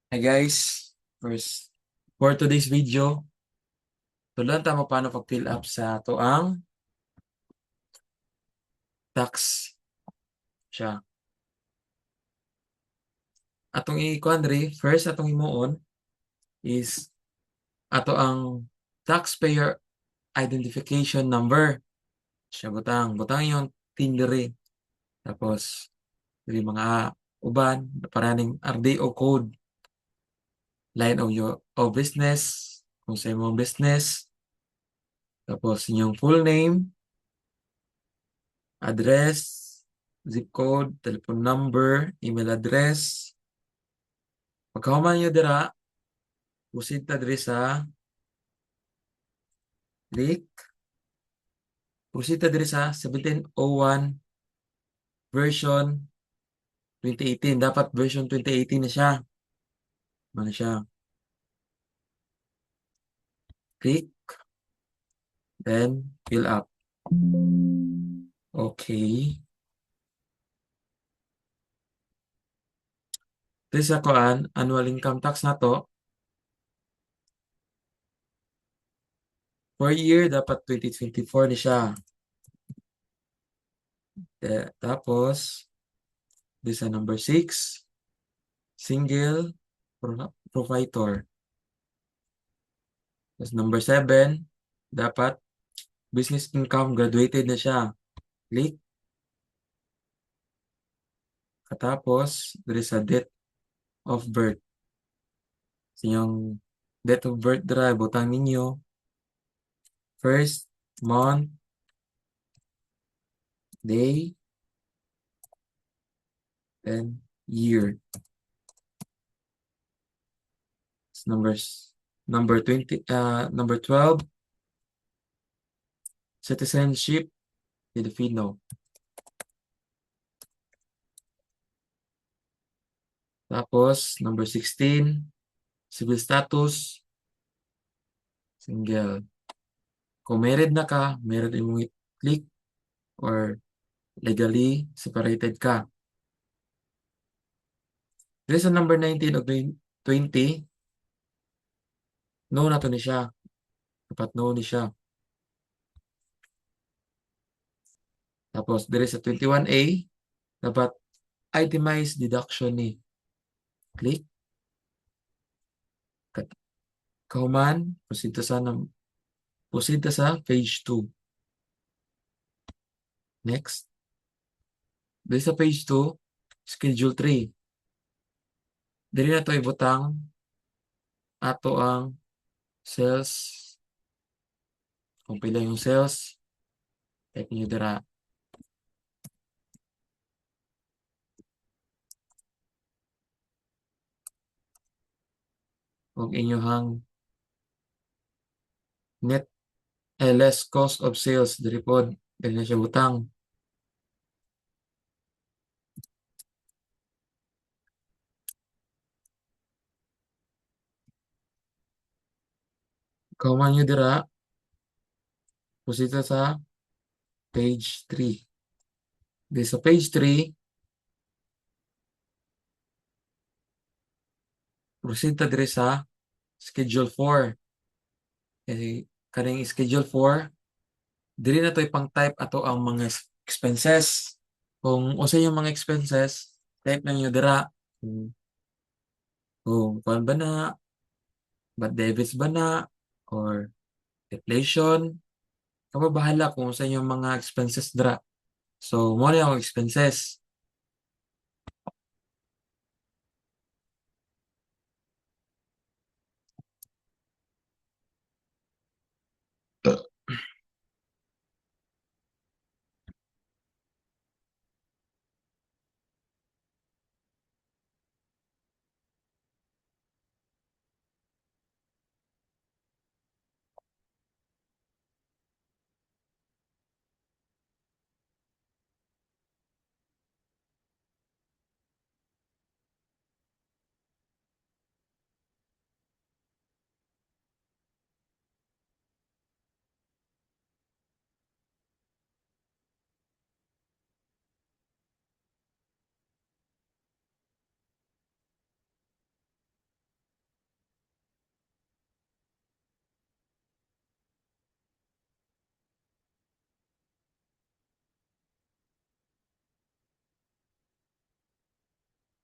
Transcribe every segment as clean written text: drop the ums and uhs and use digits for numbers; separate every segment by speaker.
Speaker 1: Hi guys, for today's video, tulan ta mo paano pag-fill up sa tuang tax siya. Atong i-kuan diri, first atong himuon is ato ang taxpayer identification number. Siya butang yung TIN diri. Tapos diri mga uban paraning RDO code, line of your of business, kung sa imong business, tapos inyong full name, address, zip code, telephone number, email address. Pagkahuman nyo dira, proceed ta diri sa click. Proceed ta diri sa 1701 version 2018. Dapat version 2018 na siya. Ano siya? Click, then fill up. Okay. Diri sa kuan, annual income tax na to. For year, dapat 2024 na siya. Tapos, diri sa number 6, single provider. Tapos number 7, dapat business income graduated na siya. Click. Katapos, there is a date of birth. So, yung date of birth dira, butang ninyo. First, month, day, and year. Number 20, number 12, citizenship, Filipino. Tapos, number 16, civil status, single. Kung married na ka, married imong i-click or legally separated ka. Dito sa number 19 o 20, no na to ni siya. Dapat no ni siya. Tapos, dito sa 21A, dapat itemize deduction ni. Click. Kauman, proceed sa page 2. Next. Dito sa page 2, schedule 3. Dili na to ibutang ato ang sales. Kung pila yung sales, type nyo dira. Kung inyohang net less cost of sales, diri pod, dili na siya butang. Kauman nyo dira, proceed sa page 3. Di sa page 3, proceed ta diri sa schedule 4. Kaning schedule 4, diri na to ipang type ato ang mga expenses. Kung usa yung mga expenses, type na nyo dira. Kung kuan ba na, bad debits ba na, or deflation, kamo bahala kung usa yung mga expenses dira. So, mo na yung expenses.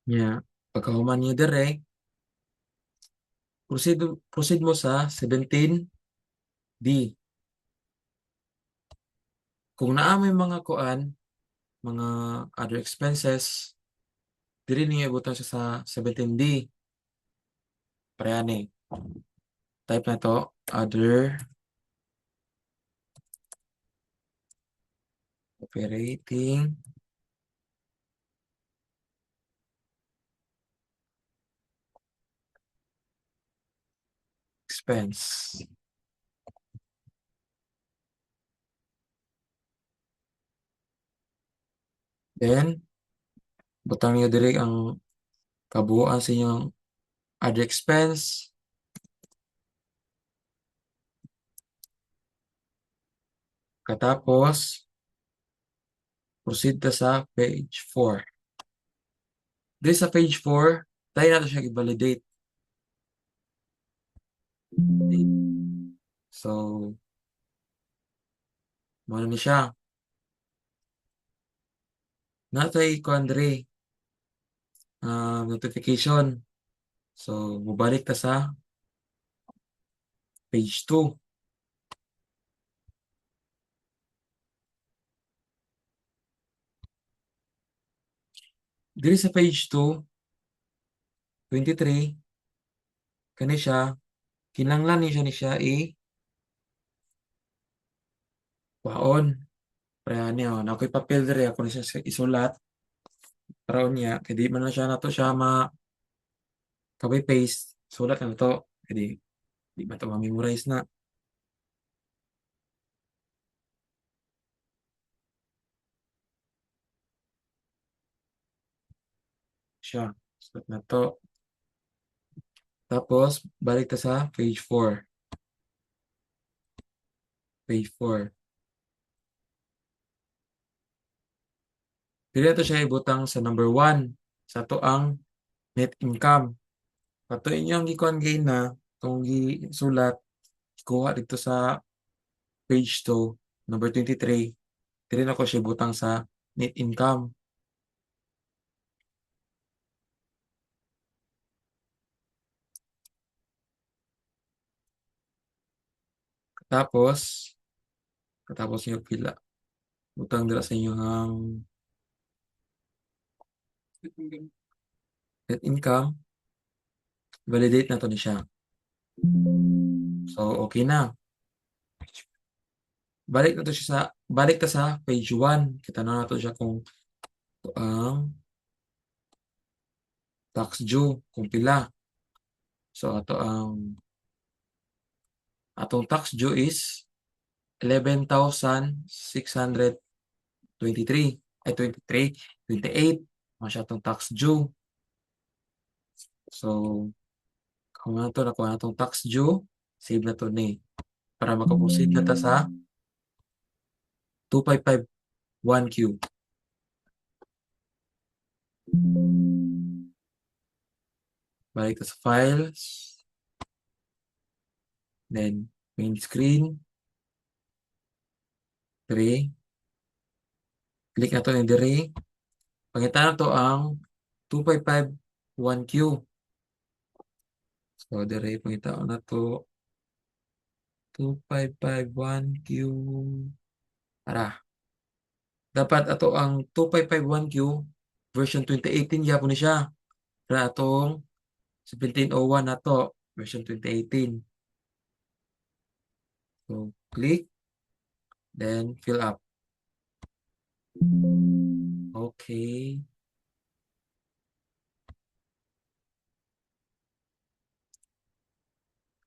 Speaker 1: Nya, pagkahuman niyo dire, proceed mo sa 17D. Kung naa may mga kuan, mga other expenses, diri niyo ibutan siya sa 17D. Parehani. Type na to, other operating expense. Then, butang niyo diri ang kabuuan sa inyong other expense. Katapos, proceed ta sa page 4. Diri sa page 4, tayo nato siya i-validate. So, muna ni siya. Natay kuan diri notification. So, mubalik ta sa page 2. Diri sa page 2, 23, kani siya, kinanglan ni siya i-waon. Para niya, na ako'y papel diri, ako na siya isulat. Para niya, kaya di man na siya nato siya copy paste. Sulat na to. Kaya di man to ma-memorize na. Siya. Sulat na to. Tapos, balik ta sa page 4. Page 4. Dili to siya ibutang sa number 1. Sa to ang net income. Kato inyong gikuan gain na, kung gisulat, kuha dito sa page 2, number 23. Dili na ko siya ibutang sa net income. Katapos nyo pila. Butang dira sa inyong net income. Validate na to ni siya. So, okay na. Balik ta sa page 1. Kita na nato siya kung ito ang tax due, kung pila. So, atong tax due is 11,623. Ay, 23, 28. Masya atong tax due. So, kung nakuha na itong tax due, save na to ni. Para makaproceed na ta sa 2551Q. Balik ta sa files. Then, main screen. 3. Click na to ni diri. Pangita na to ang 2551Q. So, diri pangita na to 2551Q. Para. Dapat ato ang 2551Q version 2018 yapon ni siya. Para atong 1701 na to version 2018. So, click. Then, fill up. Okay.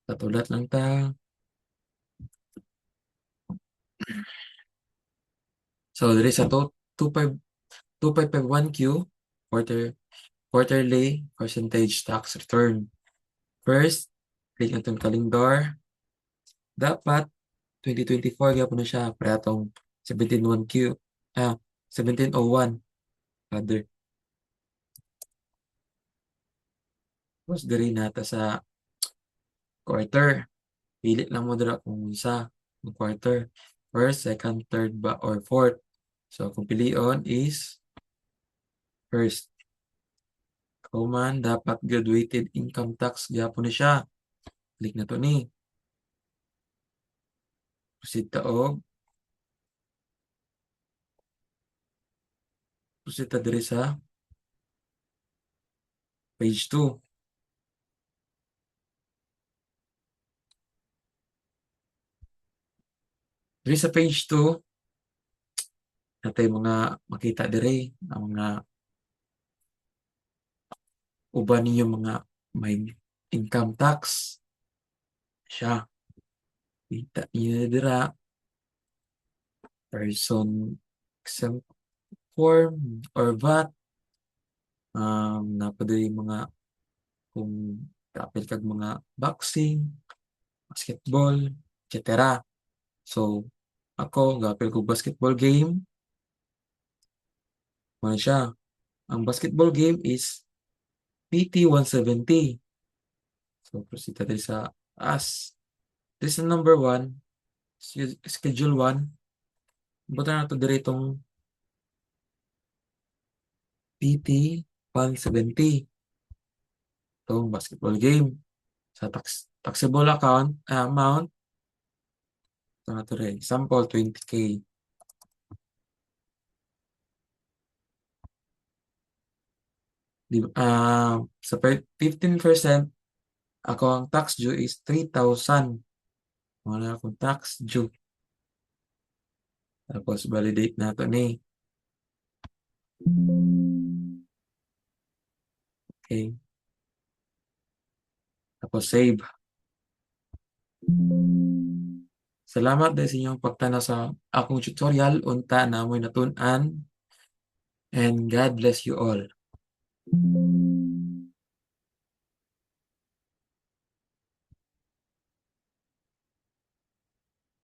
Speaker 1: Tatulat lang ta. So, there is a 2551Q quarterly percentage tax return. First, click ang itong calendar. Dapat 2024 gyapon na siya para atong 1701Q. 1701 rather. Tapos diri nata sa quarter. Pili lang mo dira kung isa ng quarter. First, second, third ba or fourth. So, kung pilion is first. Ako man dapat graduated income tax gyapon ni siya. Click na to ni. Proceed ta og proceed ta diri sa page 2. Diri sa page 2, natay mga makita diri ang mga uban ninyo mga may income tax siya. Kita niyo dira person exempt form or VAT, napa diri mga kung kaapil kag mga boxing, basketball, etc. So ako gaapil ko basketball game mo na siya. Ang basketball game is PT 170. So proceed ta diri sa as. Diri sa number 1, schedule 1, buta na to diri itong PT 170. Itong basketball game. Sa taxable amount, ito na to rin. Example, 20K. Sa 15%, ako ang tax due is 3,000. Wala akong tax due. Tapos, validate na ito ni. Okay. Tapos, save. Salamat dahil sa inyong pagtanaw sa akong tutorial. Unta na mo'y natun-an. And God bless you all.